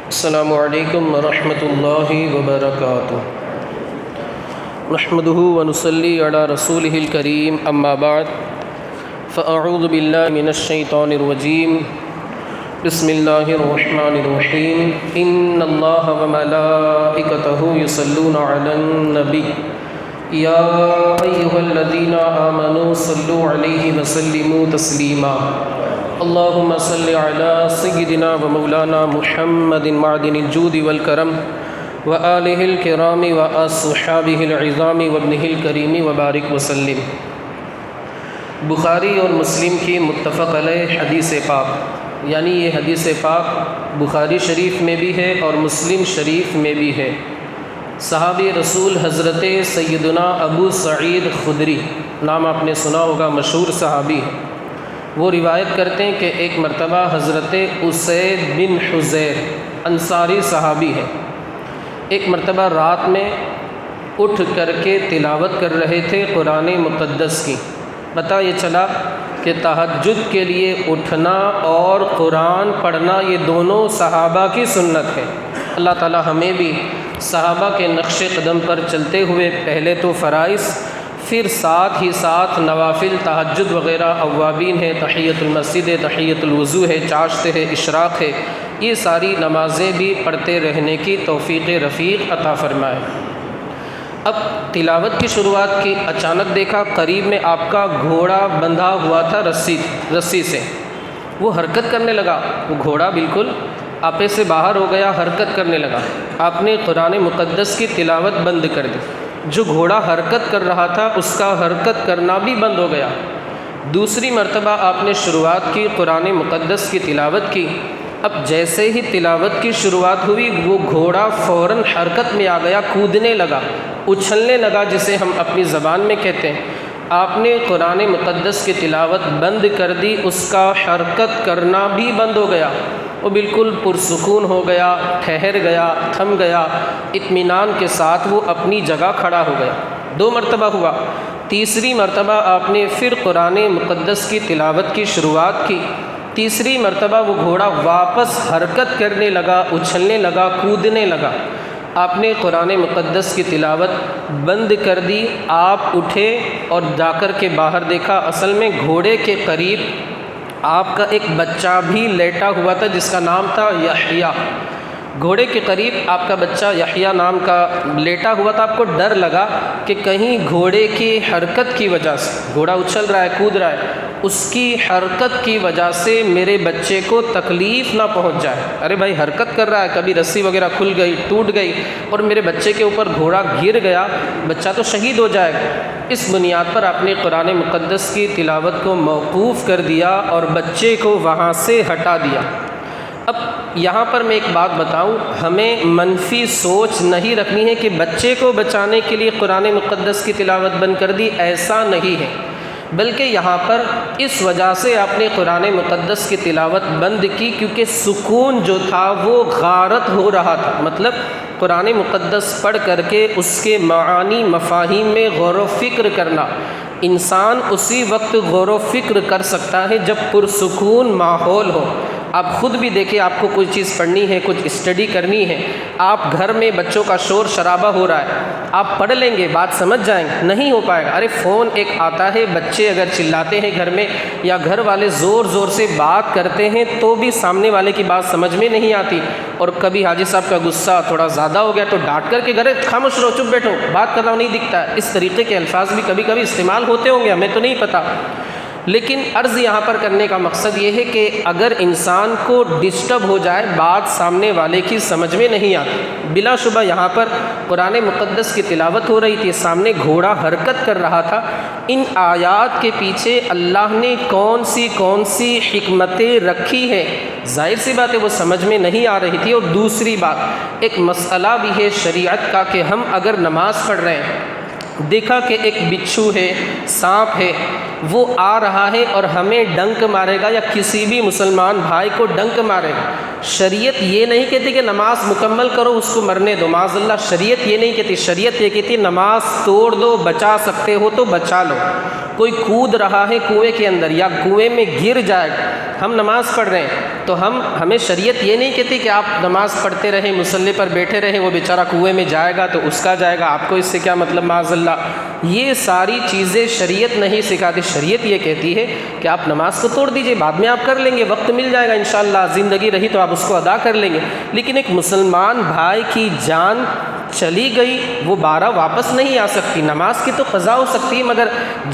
السلام علیکم ورحمۃ اللہ وبرکاتہ۔ نحمدہ ونصلی علی رسولہ الکریم، اما بعد فاعوذ باللہ من الشیطان الرجیم، بسم اللہ الرحمن الرحیم۔ ان اللہ وملائکتہ یصلون علی النبی یا ایھا الذین آمنوا صلوا علیہ وسلموا تسلیما۔ اللہم صل علی سیدنا و مولانا محمد معدن الجود والکرم وآلہ الکرام واصحابہ العظام وابنہ الکریم وبارک وسلم۔ بخاری اور مسلم کی متفق علیہ حدیث پاک، یعنی یہ حدیث پاک بخاری شریف میں بھی ہے اور مسلم شریف میں بھی ہے۔ صحابی رسول حضرت سیدنا ابو سعید خدری، نام آپ نے سنا ہوگا، مشہور صحابی ہے۔ وہ روایت کرتے ہیں کہ ایک مرتبہ حضرت اسید بن حضیر انصاری صحابی ہے، ایک مرتبہ رات میں اٹھ کر کے تلاوت کر رہے تھے قرآن مقدس کی۔ پتہ یہ چلا کہ تہجد کے لیے اٹھنا اور قرآن پڑھنا یہ دونوں صحابہ کی سنت ہے۔ اللہ تعالی ہمیں بھی صحابہ کے نقش قدم پر چلتے ہوئے پہلے تو فرائض، پھر ساتھ ہی ساتھ نوافل، تہجد وغیرہ، اوابین ہے، تحیۃ المسجد ہے، تحیۃ الوضو ہے، چاشت ہے، اشراق ہے، یہ ساری نمازیں بھی پڑھتے رہنے کی توفیق رفیق عطا فرمائے۔ اب تلاوت کی شروعات کی، اچانک دیکھا قریب میں آپ کا گھوڑا بندھا ہوا تھا رسی سے، وہ حرکت کرنے لگا۔ وہ گھوڑا بالکل آپے سے باہر ہو گیا، حرکت کرنے لگا۔ آپ نے قرآن مقدس کی تلاوت بند کر دی۔ جو گھوڑا حرکت کر رہا تھا اس کا حرکت کرنا بھی بند ہو گیا۔ دوسری مرتبہ آپ نے شروعات کی، قرآن مقدس کی تلاوت کی۔ اب جیسے ہی تلاوت کی شروعات ہوئی وہ گھوڑا فوراً حرکت میں آ گیا، کودنے لگا، اچھلنے لگا، جسے ہم اپنی زبان میں کہتے ہیں۔ آپ نے قرآن مقدس کی تلاوت بند کر دی، اس کا حرکت کرنا بھی بند ہو گیا۔ وہ بالکل پرسکون ہو گیا، ٹھہر گیا، تھم گیا، اطمینان کے ساتھ وہ اپنی جگہ کھڑا ہو گیا۔ 2 مرتبہ ہوا۔ تیسری مرتبہ آپ نے پھر قرآن مقدس کی تلاوت کی شروعات کی۔ تیسری مرتبہ وہ گھوڑا واپس حرکت کرنے لگا، اچھلنے لگا، کودنے لگا۔ آپ نے قرآن مقدس کی تلاوت بند کر دی۔ آپ اٹھے اور جا کر کے باہر دیکھا، اصل میں گھوڑے کے قریب آپ کا ایک بچہ بھی لیٹا ہوا تھا جس کا نام تھا یحییٰ۔ گھوڑے کے قریب آپ کا بچہ یحییٰ نام کا لیٹا ہوا تھا۔ آپ کو ڈر لگا کہ کہیں گھوڑے کی حرکت کی وجہ سے، گھوڑا اچھل رہا ہے، کود رہا ہے، اس کی حرکت کی وجہ سے میرے بچے کو تکلیف نہ پہنچ جائے۔ ارے بھائی حرکت کر رہا ہے، کبھی رسی وغیرہ کھل گئی، ٹوٹ گئی اور میرے بچے کے اوپر گھوڑا گر گیا، بچہ تو شہید ہو جائے گا۔ اس بنیاد پر آپ نے قرآن مقدس کی تلاوت کو موقوف کر دیا اور بچے کو وہاں سے ہٹا دیا۔ اب یہاں پر میں ایک بات بتاؤں، ہمیں منفی سوچ نہیں رکھنی ہے کہ بچے کو بچانے کے لیے قرآن مقدس کی تلاوت بند کر دی، ایسا نہیں ہے، بلکہ یہاں پر اس وجہ سے آپ نے قرآن مقدس کی تلاوت بند کی کیونکہ سکون جو تھا وہ غارت ہو رہا تھا۔ مطلب قرآن مقدس پڑھ کر کے اس کے معانی مفاہیم میں غور و فکر کرنا، انسان اسی وقت غور و فکر کر سکتا ہے جب پرسکون ماحول ہو۔ آپ خود بھی دیکھیں، آپ کو کوئی چیز پڑھنی ہے، کچھ اسٹڈی کرنی ہے، آپ گھر میں بچوں کا شور شرابہ ہو رہا ہے، آپ پڑھ لیں گے، بات سمجھ جائیں گے، نہیں ہو پائے گا۔ ارے فون ایک آتا ہے، بچے اگر چلاتے ہیں گھر میں یا گھر والے زور زور سے بات کرتے ہیں تو بھی سامنے والے کی بات سمجھ میں نہیں آتی، اور کبھی حاجی صاحب کا غصہ تھوڑا زیادہ ہو گیا تو ڈانٹ کر کے گھر خاموش رہو، چپ بیٹھو، بات کر رہا ہوں، نہیں دکھتا ہے۔ اس طریقے کے الفاظ بھی کبھی کبھی استعمال ہوتے ہوں گے، ہمیں تو نہیں پتہ، لیکن عرض یہاں پر کرنے کا مقصد یہ ہے کہ اگر انسان کو ڈسٹرب ہو جائے، بات سامنے والے کی سمجھ میں نہیں آتی۔ بلا شبہ یہاں پر قرآن مقدس کی تلاوت ہو رہی تھی، سامنے گھوڑا حرکت کر رہا تھا، ان آیات کے پیچھے اللہ نے کون سی حکمتیں رکھی ہے، ظاہر سی بات ہے وہ سمجھ میں نہیں آ رہی تھی۔ اور دوسری بات، ایک مسئلہ بھی ہے شریعت کا کہ ہم اگر نماز پڑھ رہے ہیں، دیکھا کہ ایک بچھو ہے، سانپ ہے، وہ آ رہا ہے اور ہمیں ڈنک مارے گا یا کسی بھی مسلمان بھائی کو ڈنک مارے گا، شریعت یہ نہیں کہتی کہ نماز مکمل کرو اس کو مرنے دو، معاذ اللہ، شریعت یہ نہیں کہتی، شریعت یہ کہتی نماز توڑ دو، بچا سکتے ہو تو بچا لو۔ کوئی کود رہا ہے کنویں کے اندر یا کنویں میں گر جائے، ہم نماز پڑھ رہے ہیں، تو ہمیں شریعت یہ نہیں کہتی کہ آپ نماز پڑھتے رہیں، مصلی پر بیٹھے رہیں، وہ بیچارہ کنویں میں جائے گا تو اس کا جائے گا، آپ کو اس سے کیا مطلب معاذ اللہ۔ یہ ساری چیزیں شریعت نہیں سکھاتی۔ شریعت یہ کہتی ہے کہ آپ نماز کو توڑ دیجئے، بعد میں آپ کر لیں گے، وقت مل جائے گا انشاءاللہ، زندگی رہی تو آپ اس کو ادا کر لیں گے۔ لیکن ایک مسلمان بھائی کی جان چلی گئی، وہ بارہ واپس نہیں آ سکتی۔ نماز کی تو قضا ہو سکتی ہے، مگر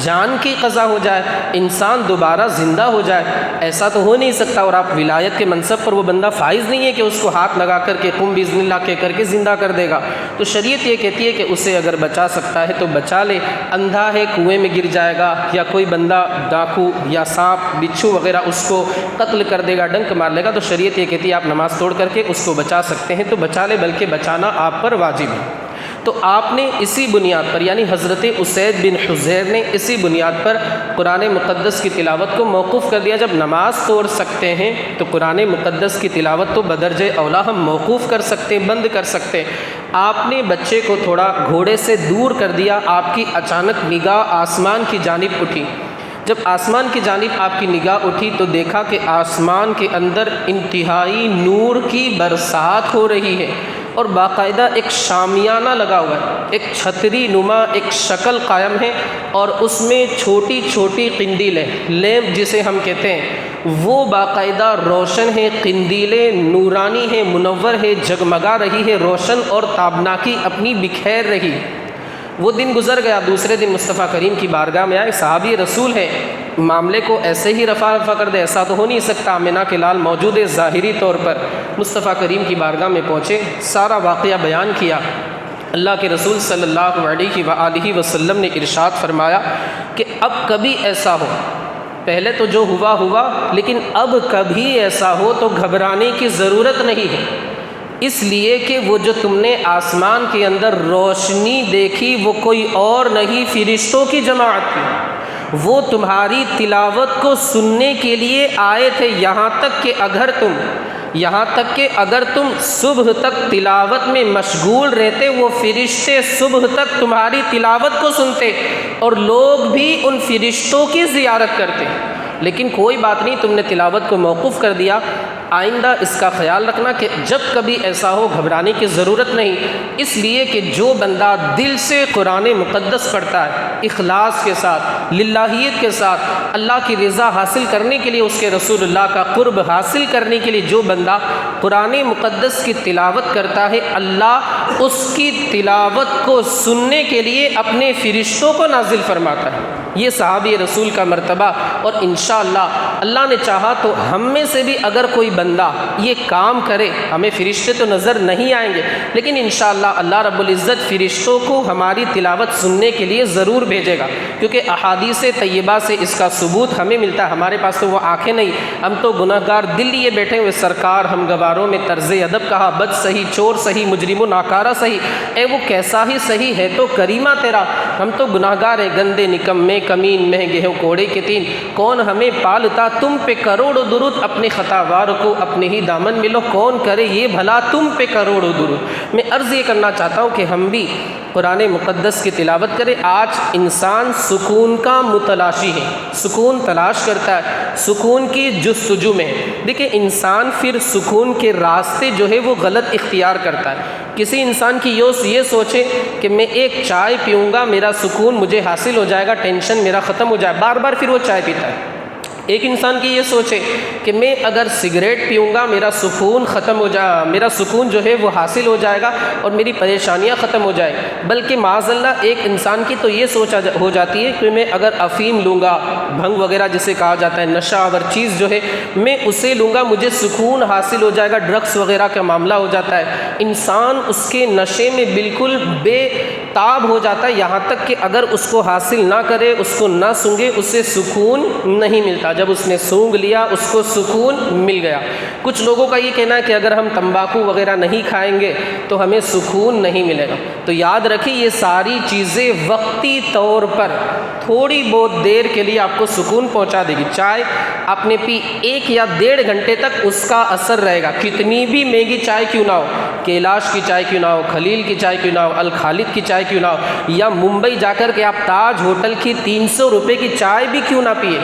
جان کی قضا ہو جائے، انسان دوبارہ زندہ ہو جائے، ایسا تو ہو نہیں سکتا۔ اور آپ ولایت کے منصب پر وہ بندہ فائز نہیں ہے کہ اس کو ہاتھ لگا کر کے قم باذن اللہ کہہ کر کے زندہ کر دے گا۔ تو شریعت یہ کہتی ہے کہ اسے اگر بچا سکتا ہے تو بچا لے۔ اندھا ہے، کنویں میں گر جائے گا، یا کوئی بندہ ڈاکو یا سانپ بچھو وغیرہ اس کو قتل کر دے گا، ڈنک مار لے گا، تو شریعت یہ کہتی ہے آپ نماز توڑ کر کے اس کو بچا سکتے ہیں، تو بچا لے، بلکہ بچانا آپ پر واجب ہے۔ تو آپ نے اسی بنیاد پر، یعنی حضرت اسید بن حضیر نے اسی بنیاد پر قرآن مقدس کی تلاوت کو موقوف کر دیا۔ جب نماز توڑ سکتے ہیں تو قرآن مقدس کی تلاوت تو بدرجہ اولا ہم موقوف کر سکتے ہیں، بند کر سکتے ہیں۔ آپ نے بچے کو تھوڑا گھوڑے سے دور کر دیا، آپ کی اچانک نگاہ آسمان کی جانب اٹھی۔ جب آسمان کی جانب آپ کی نگاہ اٹھی تو دیکھا کہ آسمان کے اندر انتہائی نور کی برسات ہو رہی ہے، اور باقاعدہ ایک شامیانہ لگا ہوا ہے، ایک چھتری نما ایک شکل قائم ہے، اور اس میں چھوٹی چھوٹی قندیلیں، لیمپ جسے ہم کہتے ہیں، وہ باقاعدہ روشن ہے، قندیلیں نورانی ہیں، منور ہے، جگمگا رہی ہے، روشن اور تابناکی اپنی بکھیر رہی۔ وہ دن گزر گیا، دوسرے دن مصطفیٰ کریم کی بارگاہ میں آئے، صحابی رسول ہے، معاملے کو ایسے ہی رفع کر دے، ایسا تو ہو نہیں سکتا، آمنہ کے لال موجود ہے ظاہری طور پر۔ مصطفیٰ کریم کی بارگاہ میں پہنچے، سارا واقعہ بیان کیا۔ اللہ کے رسول صلی اللہ علیہ وآلہ وسلم نے ارشاد فرمایا کہ اب کبھی ایسا ہو، پہلے تو جو ہوا ہوا، لیکن اب کبھی ایسا ہو تو گھبرانے کی ضرورت نہیں ہے، اس لیے کہ وہ جو تم نے آسمان کے اندر روشنی دیکھی وہ کوئی اور نہیں، فرشتوں کی جماعت تھی، وہ تمہاری تلاوت کو سننے کے لیے آئے تھے، یہاں تک کہ اگر تم صبح تک تلاوت میں مشغول رہتے، وہ فرشتے صبح تک تمہاری تلاوت کو سنتے، اور لوگ بھی ان فرشتوں کی زیارت کرتے۔ لیکن کوئی بات نہیں، تم نے تلاوت کو موقوف کر دیا، آئندہ اس کا خیال رکھنا کہ جب کبھی ایسا ہو گھبرانے کی ضرورت نہیں، اس لیے کہ جو بندہ دل سے قرآن مقدس پڑھتا ہے، اخلاص کے ساتھ، للہیت کے ساتھ، اللہ کی رضا حاصل کرنے کے لیے، اس کے رسول اللہ کا قرب حاصل کرنے کے لیے جو بندہ قرآن مقدس کی تلاوت کرتا ہے، اللہ اس کی تلاوت کو سننے کے لیے اپنے فرشتوں کو نازل فرماتا ہے۔ یہ صحابی رسول کا مرتبہ، اور انشاءاللہ اللہ نے چاہا تو ہم میں سے بھی اگر کوئی بندہ یہ کام کرے، ہمیں فرشتے تو نظر نہیں آئیں گے، لیکن انشاءاللہ اللہ رب العزت فرشتوں کو ہماری تلاوت سننے کے لیے ضرور بھیجے گا، کیونکہ احادیث طیبہ سے اس کا ثبوت ہمیں ملتا ہے۔ ہمارے پاس تو وہ آنکھیں نہیں، ہم تو گناہگار دل لیے بیٹھے ہوئے، سرکار ہم گواروں میں طرز ادب کہا، بد سہی، چور سہی، مجرم و ناکارہ سہی، اے وہ کیسا ہی سہی ہے تو کریمہ تیرا، ہم تو گناہگار ہیں، گندے نکمے کمین مہنگے ہو کوڑے کے تین، کون ہمیں پالتا، تم پہ کروڑوں درود، اپنے خطاوار کو اپنے ہی دامن ملو، کون کرے یہ بھلا تم پہ کروڑوں درود۔ میں عرض یہ کرنا چاہتا ہوں کہ ہم بھی قرآن مقدس کی تلاوت کریں۔ آج انسان سکون کا متلاشی ہے، سکون تلاش کرتا ہے، سکون کی جستجو میں۔ دیکھیں انسان پھر سکون کے راستے جو ہے وہ غلط اختیار کرتا ہے۔ کسی انسان کی یہ سوچے کہ میں ایک چائے پیوں گا میرا سکون مجھے حاصل ہو جائے گا، ٹینشن میرا ختم ہو جائے، بار بار پھر وہ چائے پیتا ہے۔ ایک انسان کی یہ سوچے کہ میں اگر سگریٹ پیوں گا میرا سکون ختم ہو جائے، میرا سکون جو ہے وہ حاصل ہو جائے گا اور میری پریشانیاں ختم ہو جائے، بلکہ معاذ اللہ ایک انسان کی تو یہ سوچ ہو جاتی ہے کہ میں اگر افیم لوں گا، بھنگ وغیرہ جسے کہا جاتا ہے، نشہ آور چیز جو ہے، میں اسے لوں گا مجھے سکون حاصل ہو جائے گا، ڈرگس وغیرہ کا معاملہ ہو جاتا ہے، انسان اس کے نشے میں بالکل بے تاب ہو جاتا ہے، یہاں تک کہ اگر اس کو حاصل نہ کرے، اس کو نہ سونگے، اسے سکون نہیں ملتا۔ جب اس نے سونگ لیا اس کو سکون مل گیا۔ کچھ لوگوں کا یہ کہنا ہے کہ اگر ہم تمباکو وغیرہ نہیں کھائیں گے تو ہمیں سکون نہیں ملے گا۔ تو یاد رکھیں یہ ساری چیزیں وقتی طور پر تھوڑی بہت دیر کے لیے آپ کو سکون پہنچا دے گی۔ چائے آپ نے پی 1 یا 1.5 گھنٹے تک اس کا اثر رہے گا، کتنی بھی مہنگی چائے کیوں نہ ہو، کیلاش کی چائے کیوں نہ ہو، خلیل کی چائے کیوں نہ ہو، الخالد کی چائے کیوں نہ ہو، یا ممبئی جا کر کے آپ تاج ہوٹل کی 300 روپے کی چائے بھی کیوں نہ پیے،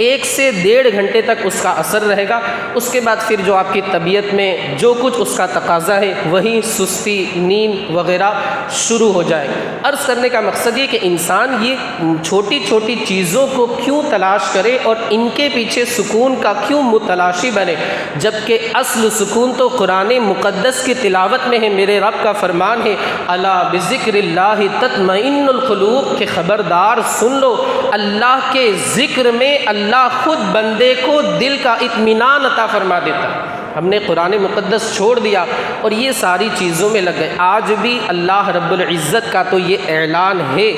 1 سے 1.5 گھنٹے تک اس کا اثر رہے گا، اس کے بعد پھر جو آپ کی طبیعت میں جو کچھ اس کا تقاضا ہے وہی سستی، نیند وغیرہ شروع ہو جائے۔ عرض کرنے کا مقصد یہ کہ انسان یہ چھوٹی چھوٹی چیزوں کو کیوں تلاش کرے اور ان کے پیچھے سکون کا کیوں متلاشی بنے، جبکہ اصل سکون تو قرآن مقدس کی تلاوت میں ہے۔ میرے رب کا فرمان ہے الا بذکر اللہ تطمئن القلوب، کہ خبردار سن لو، اللہ کے ذکر میں اللہ خود بندے کو دل کا اطمینان عطا فرما دیتا ہے۔ ہم نے قرآن مقدس چھوڑ دیا اور یہ ساری چیزوں میں لگ گئے۔ آج بھی اللہ رب العزت کا تو یہ اعلان ہے،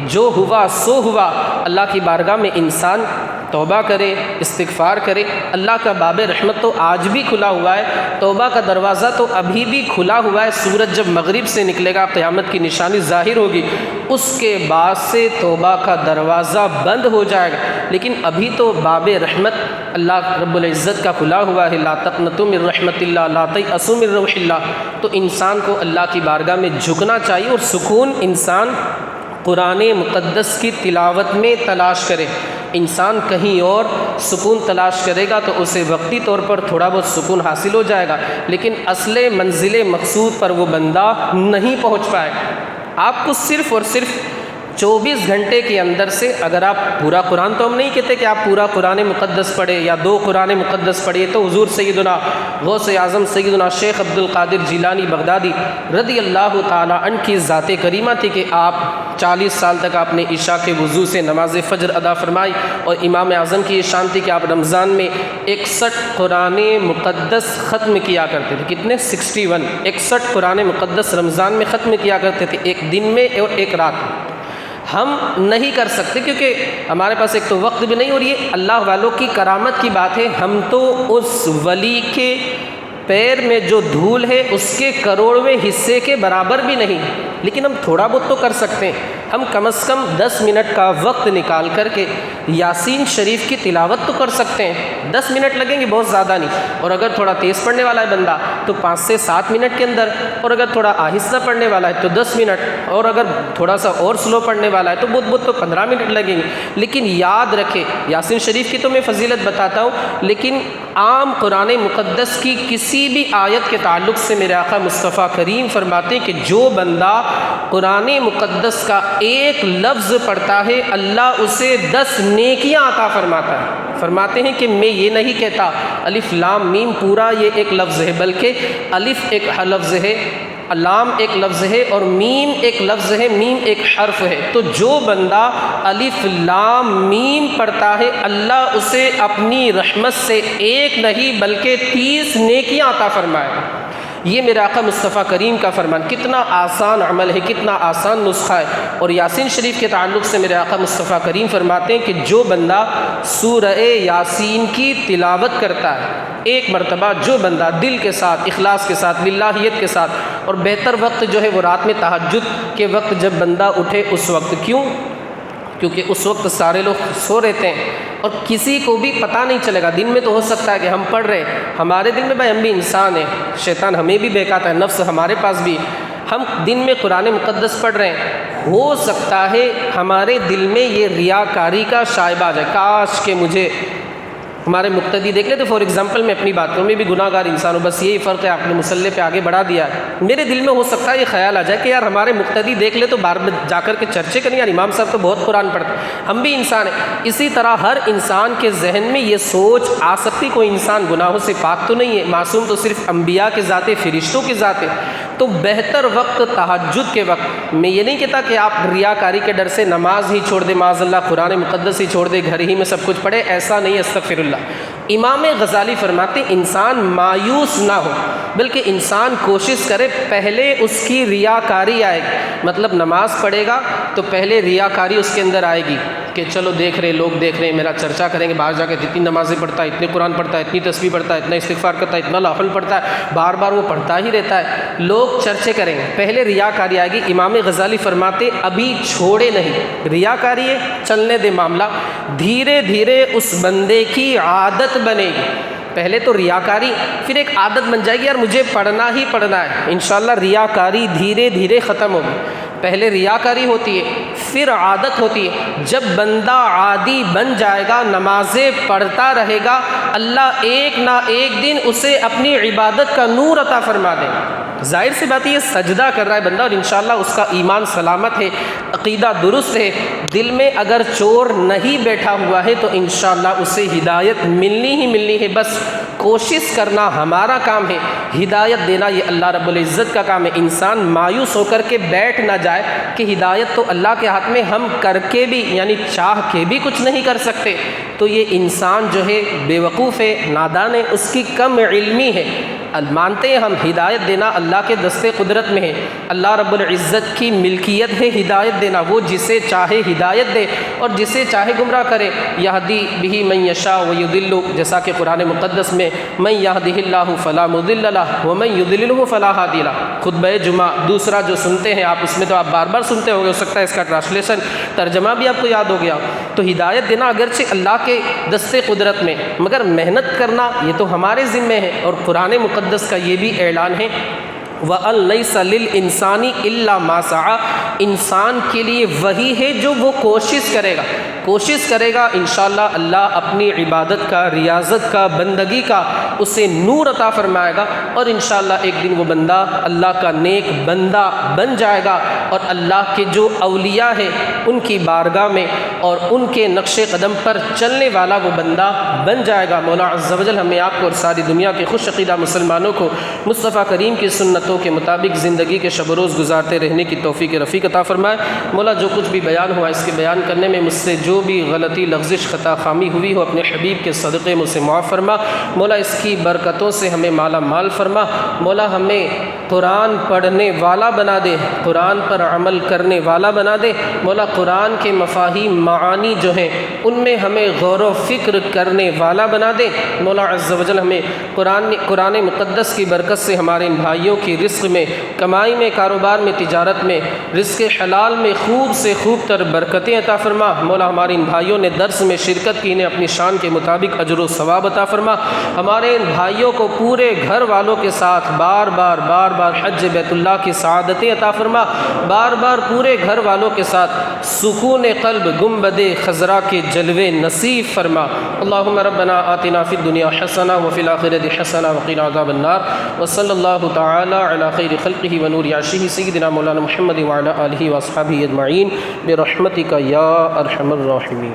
جو ہوا سو ہوا۔ اللہ کی بارگاہ میں انسان توبہ کرے، استغفار کرے۔ اللہ کا باب رحمت تو آج بھی کھلا ہوا ہے، توبہ کا دروازہ تو ابھی بھی کھلا ہوا ہے۔ سورج جب مغرب سے نکلے گا قیامت کی نشانی ظاہر ہوگی، اس کے بعد سے توبہ کا دروازہ بند ہو جائے گا، لیکن ابھی تو باب رحمت اللہ رب العزت کا کھلا ہوا ہے۔ لا تقنطوا من رحمت اللہ، لا تیأسوا من روح اللہ۔ تو انسان کو اللہ کی بارگاہ میں جھکنا چاہیے اور سکون انسان قرآن مقدس کی تلاوت میں تلاش کرے۔ انسان کہیں اور سکون تلاش کرے گا تو اسے وقتی طور پر تھوڑا بہت سکون حاصل ہو جائے گا، لیکن اصل منزل مقصود پر وہ بندہ نہیں پہنچ پائے گا۔ آپ کو صرف اور صرف 24 گھنٹے کے اندر سے، اگر آپ پورا قرآن، تو ہم نہیں کہتے کہ آپ پورا قرآن مقدس پڑھیں یا 2 قرآن مقدس پڑھیں، تو حضور سیدنا غوث اعظم سیدنا شیخ عبد القادر جیلانی بغدادی رضی اللہ تعالیٰ عنہ کی ذات کریمہ تھی کہ آپ 40 سال تک آپ نے عشاء کے وضو سے نماز فجر ادا فرمائی، اور امام اعظم کی یہ شان تھی کہ آپ رمضان میں 61 قرآن مقدس ختم کیا کرتے تھے۔ کتنے؟ 61 قرآن مقدس رمضان میں ختم کیا کرتے تھے، ایک دن میں اور ایک رات میں۔ ہم نہیں کر سکتے کیونکہ ہمارے پاس ایک تو وقت بھی نہیں، اور یہ اللہ والوں کی کرامت کی بات ہے۔ ہم تو اس ولی کے پیر میں جو دھول ہے اس کے کروڑویں حصے کے برابر بھی نہیں، لیکن ہم تھوڑا بہت تو کر سکتے ہیں۔ ہم کم از کم 10 منٹ کا وقت نکال کر کے یاسین شریف کی تلاوت تو کر سکتے ہیں۔ 10 منٹ لگیں گے، بہت زیادہ نہیں، اور اگر تھوڑا تیز پڑھنے والا ہے بندہ تو 5 سے 7 منٹ کے اندر، اور اگر تھوڑا آہستہ پڑھنے والا ہے تو 10 منٹ، اور اگر تھوڑا سا اور سلو پڑھنے والا ہے تو بہت تو 15 منٹ لگیں گے۔ لیکن یاد رکھے، یاسین شریف کی تو میں فضیلت بتاتا ہوں، لیکن عام قرآن مقدس کی کسی بھی آیت کے تعلق سے میرے آقا مصطفیٰ کریم فرماتے ہیں کہ جو بندہ قرآن مقدس کا ایک لفظ پڑھتا ہے اللہ اسے 10 نیکیاں عطا فرماتا ہے۔ فرماتے ہیں کہ میں یہ نہیں کہتا الف لام میم پورا یہ ایک لفظ ہے، بلکہ الف ایک لفظ ہے، لام ایک لفظ ہے، اور میم ایک لفظ ہے، میم ایک حرف ہے۔ تو جو بندہ الف لام میم پڑھتا ہے اللہ اسے اپنی رحمت سے ایک نہیں بلکہ 30 نیکیاں عطا فرمائے۔ یہ میرے آقا مصطفیٰ کریم کا فرمان، کتنا آسان عمل ہے، کتنا آسان نسخہ ہے۔ اور یاسین شریف کے تعلق سے میرے آقا مصطفیٰ کریم فرماتے ہیں کہ جو بندہ سورہ یاسین کی تلاوت کرتا ہے ایک مرتبہ، جو بندہ دل کے ساتھ، اخلاص کے ساتھ، للہیت کے ساتھ، اور بہتر وقت جو ہے وہ رات میں تہجد کے وقت جب بندہ اٹھے اس وقت، کیونکہ اس وقت سارے لوگ سو رہتے ہیں اور کسی کو بھی پتہ نہیں چلے گا۔ دن میں تو ہو سکتا ہے کہ ہم پڑھ رہے ہیں، ہمارے دل میں بھائی ہم بھی انسان ہیں، شیطان ہمیں بھی بہکاتا ہے، نفس ہمارے پاس بھی، ہم دن میں قرآن مقدس پڑھ رہے ہیں، ہو سکتا ہے ہمارے دل میں یہ ریاکاری کا شائبہ آ جائے، کاش کہ مجھے ہمارے مقتدی دیکھ لیتے۔ فار ایگزامپل میں اپنی بات کروں، میں بھی گناہ گار انسان ہوں، بس یہی فرق ہے، آپ نے مصلی پہ آگے بڑھا دیا ہے۔ میرے دل میں ہو سکتا ہے یہ خیال آ جائے کہ یار ہمارے مقتدی دیکھ لے تو بار بار جا کر کے چرچے کریں، یار امام صاحب تو بہت قرآن پڑھتے ہیں، ہم بھی انسان ہیں۔ اسی طرح ہر انسان کے ذہن میں یہ سوچ آ سکتی، کوئی انسان گناہوں سے پاک تو نہیں ہے، معصوم تو صرف انبیاء کے ذات ہے، فرشتوں کی ذات ہے۔ تو بہتر وقت تہجد کے وقت، میں یہ نہیں کہتا کہ آپ ریاکاری کے ڈر سے نماز ہی چھوڑ دیں، معاذ اللہ قرآن مقدس ہی چھوڑ دیں، گھر ہی میں سب کچھ پڑھے، ایسا نہیں، استغفر اللہ۔ امام غزالی فرماتے انسان مایوس نہ ہو، بلکہ انسان کوشش کرے پہلے اس کی ریاکاری آئے گی، مطلب نماز پڑھے گا تو پہلے ریاکاری اس کے اندر آئے گی کہ چلو دیکھ رہے، لوگ دیکھ رہے ہیں، میرا چرچا کریں گے، باہر جا کے جتنی نمازیں پڑھتا ہے، اتنے قرآن پڑھتا ہے، اتنی تسبیح پڑھتا ہے، اتنا استغفار کرتا ہے، اتنا لافل پڑھتا ہے، بار بار وہ پڑھتا ہی رہتا ہے، لوگ چرچے کریں گے، پہلے ریاکاری آئے گی۔ امام غزالی فرماتے ابھی چھوڑے نہیں، ریاکاری ہے چلنے دے معاملہ، دھیرے دھیرے اس بندے کی عادت بنے گی۔ پہلے تو ریاکاری، پھر ایک عادت بن جائے گی، یار مجھے پڑھنا ہی پڑھنا ہے، انشاءاللہ ریاکاری دھیرے دھیرے ختم ہوگی۔ پہلے ریاکاری ہوتی ہے، پھر عادت ہوتی ہے۔ جب بندہ عادی بن جائے گا، نمازیں پڑھتا رہے گا، اللہ ایک نہ ایک دن اسے اپنی عبادت کا نور عطا فرما دے گا۔ ظاہر سی بات یہ سجدہ کر رہا ہے بندہ، اور انشاءاللہ اس کا ایمان سلامت ہے، عقیدہ درست ہے، دل میں اگر چور نہیں بیٹھا ہوا ہے تو انشاءاللہ اسے ہدایت ملنی ہی ملنی ہے۔ بس کوشش کرنا ہمارا کام ہے، ہدایت دینا یہ اللہ رب العزت کا کام ہے۔ انسان مایوس ہو کر کے بیٹھ نہ جائے کہ ہدایت تو اللہ کے ہاتھ میں، ہم کر کے بھی یعنی چاہ کے بھی کچھ نہیں کر سکتے، تو یہ انسان جو ہے بے وقوف ہے، نادان ہے، اس کی کم علمی ہے۔ مانتے ہیں ہم ہدایت دینا اللہ کے دستے قدرت میں ہے، اللہ رب العزت کی ملکیت ہے ہدایت دینا، وہ جسے چاہے ہدایت دے اور جسے چاہے گمراہ کرے۔ یہدی بہ من یشاء ویضل، جیسا کہ قرآن مقدس میں من یہدہ اللہ فلا مضل لہ ومن یضللہ فلا ہادی لہ، خطبہ جمعہ دوسرا جو سنتے ہیں آپ، اس میں تو آپ بار بار سنتے ہو سکتا ہے اس کا ٹرانسلیشن ترجمہ بھی آپ کو یاد ہو گیا۔ تو ہدایت دینا اگرچہ اللہ کے دستے قدرت میں، مگر محنت کرنا یہ تو ہمارے ذمے ہے، اور قرآن مقدس کا یہ بھی اعلان ہے وَأَن لَيْسَ لِلْإِنسَانِ إِلَّا مَا سَعَى، انسان کے لیے وہی ہے جو وہ کوشش کرے گا، کوشش کرے گا، انشاءاللہ اللہ اپنی عبادت کا، ریاضت کا، بندگی کا اسے نور عطا فرمائے گا، اور انشاءاللہ ایک دن وہ بندہ اللہ کا نیک بندہ بن جائے گا، اور اللہ کے جو اولیاء ہیں ان کی بارگاہ میں اور ان کے نقش قدم پر چلنے والا وہ بندہ بن جائے گا۔ مولا عز و جل ہمیں آپ کو اور ساری دنیا کے خوش عقیدہ مسلمانوں کو مصطفیٰ کریم کی سنتوں کے مطابق زندگی کے شب و روز گزارتے رہنے کی توفیق رفیق عطا فرمائے۔ مولا جو کچھ بھی بیان ہوا اس کے بیان کرنے میں مجھ سے جو بھی غلطی، لغزش، خطا، خامی ہوئی ہو، اپنے حبیب کے صدقے مجھ سے معاف فرما۔ مولا اس کی برکتوں سے ہمیں مالا مال فرما۔ مولا ہمیں قرآن پڑھنے والا بنا دے، قرآن پر عمل کرنے والا بنا دے۔ مولا قرآن کے مفاہیم، معانی جو ہیں ان میں ہمیں غور و فکر کرنے والا بنا دے۔ مولا عز و جل ہمیں قرآن مقدس کی برکت سے ہمارے ان بھائیوں کی رزق میں، کمائی میں، کاروبار میں، تجارت میں، رزق حلال میں خوب سے خوب تر برکتیں عطا فرما۔ مولا ہمارے ان بھائیوں نے درس میں شرکت کی، انہیں اپنی شان کے مطابق اجر و ثواب عطا فرما۔ ہمارے ان بھائیوں کو پورے گھر والوں کے ساتھ بار بار حج بیت اللہ کی سعادتیں عطا فرما، بار بار پورے گھر والوں کے ساتھ سکون قلب، گنبد خضرا کے جلوے نصیب فرما۔ اللہم ربنا آتنا فی الدنیا حسنہ وفی الآخرۃ حسنہ وقنا عذاب النار، وصلی اللہ تعالی علی خیر خلقہ ونور عرشہ سیدنا مولانا محمد وعلی آلہ واصحابہ اجمعین برحمتک یا ارحم الراحمین۔